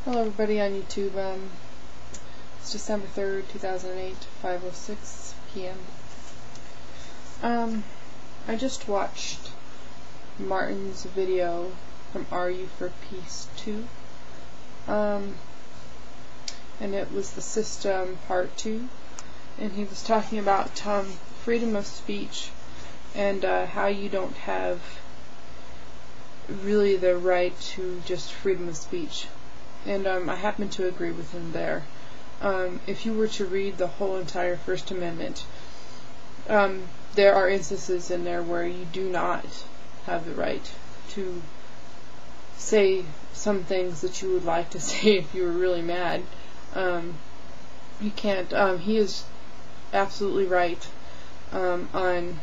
Hello everybody on YouTube. It's December 3rd, 2008, 5:06 p.m. I just watched Martin's video from Are You for Peace 2? And it was the system part 2. And he was talking about freedom of speech and how you don't have really the right to just freedom of speech. And I happen to agree with him there. If you were to read the whole entire First Amendment, there are instances in there where you do not have the right to say some things that you would like to say if you were really mad. You can't. He is absolutely right on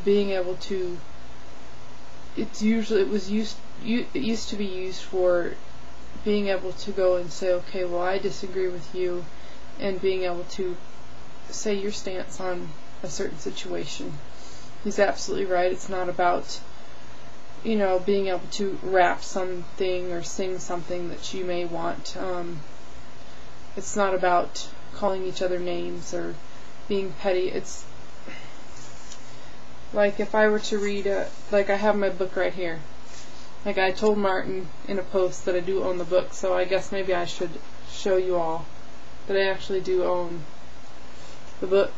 being able to. It used to be used for being able to go and say, okay, well, I disagree with you, and being able to say your stance on a certain situation. He's absolutely right. It's not about, being able to rap something or sing something that you may want. It's not about calling each other names or being petty. It's like if I were to read, like I have my book right here. Like I told Martin in a post that I do own the book, so I guess maybe I should show you all that I actually do own the book.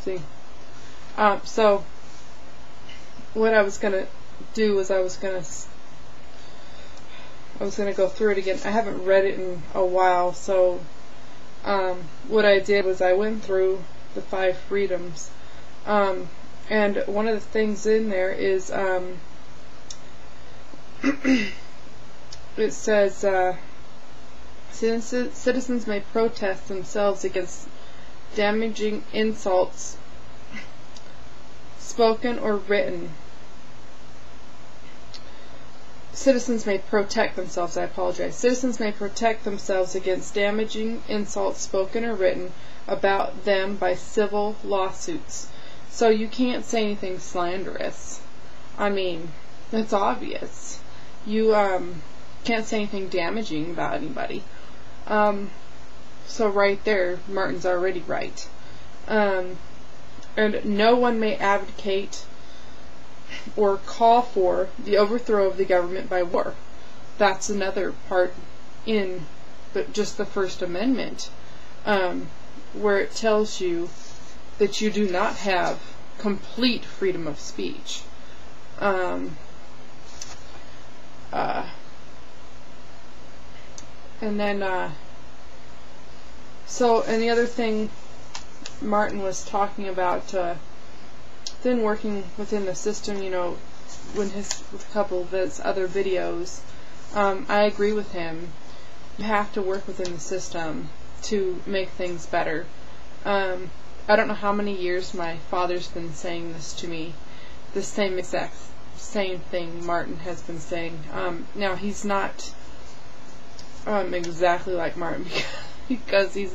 See? So what I was gonna do was I was gonna go through it again. I haven't read it in a while, so what I did was I went through the 5 freedoms, and one of the things in there is it says citizens may protest themselves against damaging insults, spoken or written. Citizens may protect themselves, I apologize. Citizens may protect themselves against damaging insults, spoken or written, about them by civil lawsuits. So you can't say anything slanderous. I mean, it's obvious. You can't say anything damaging about anybody. So right there, Martin's already right. And no one may advocate or call for the overthrow of the government by war. That's another part in just the First Amendment, where it tells you that you do not have complete freedom of speech. And then, and the other thing Martin was talking about, then working within the system, with a couple of his other videos, I agree with him. You have to work within the system to make things better. I don't know how many years my father's been saying this to me, the same exact same thing Martin has been saying. Now he's not exactly like Martin because he's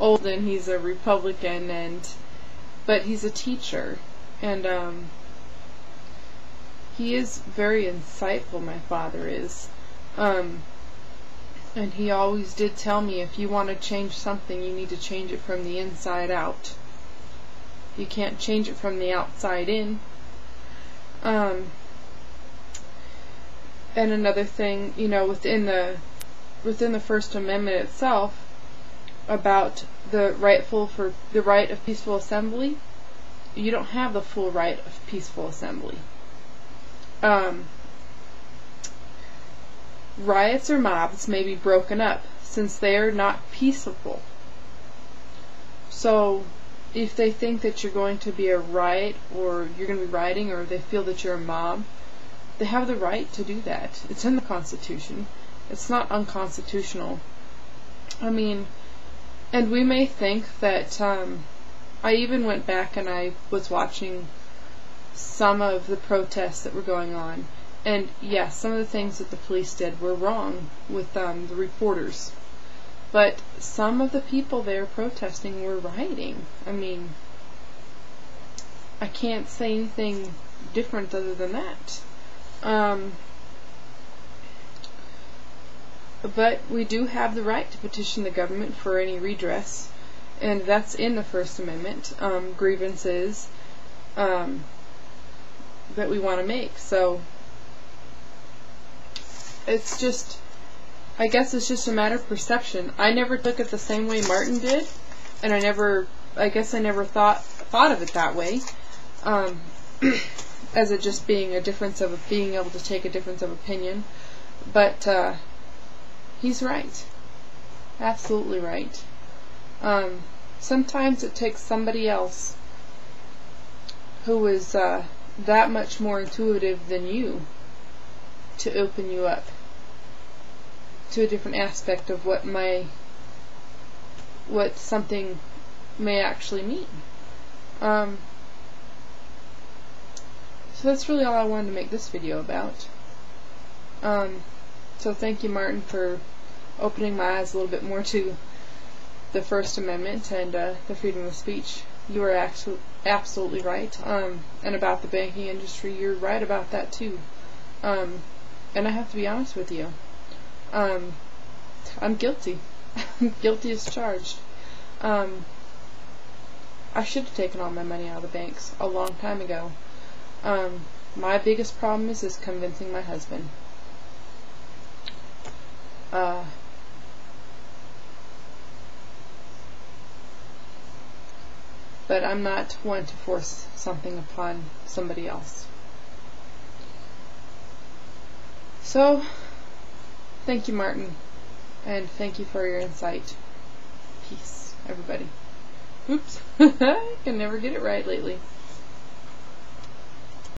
old and he's a Republican, but he's a teacher, and he is very insightful, my father is, and he always did tell me, if you want to change something, you need to change it from the inside out. You can't change it from the outside in. And another thing, within the First Amendment itself, about the right of peaceful assembly, you don't have the full right of peaceful assembly. Riots or mobs may be broken up since they are not peaceable. So if they think that you're going to be a riot, or you're going to be rioting, or they feel that you're a mob, they have the right to do that. It's in the Constitution. It's not unconstitutional. I mean, and we may think that, I even went back and I was watching some of the protests that were going on, and yes, some of the things that the police did were wrong with the reporters, but some of the people there protesting were rioting. I mean, I can't say anything different other than that. But we do have the right to petition the government for any redress, and that's in the First Amendment, grievances that we want to make. So it's just, I guess it's just a matter of perception. I never took it the same way Martin did, and I guess I never thought of it that way, as it just being a difference of being able to take a difference of opinion. But he's right, absolutely right. Sometimes it takes somebody else who is that much more intuitive than you to open you up to a different aspect of what something may actually mean. So that's really all I wanted to make this video about. So thank you, Martin, for opening my eyes a little bit more to the First Amendment and the freedom of speech. You are absolutely right. And about the banking industry, you're right about that too. And I have to be honest with you. I'm guilty. I'm guilty as charged. I should have taken all my money out of the banks a long time ago. My biggest problem is convincing my husband. But I'm not one to force something upon somebody else. So, thank you, Martin, and thank you for your insight. Peace, everybody. Oops, I can never get it right lately.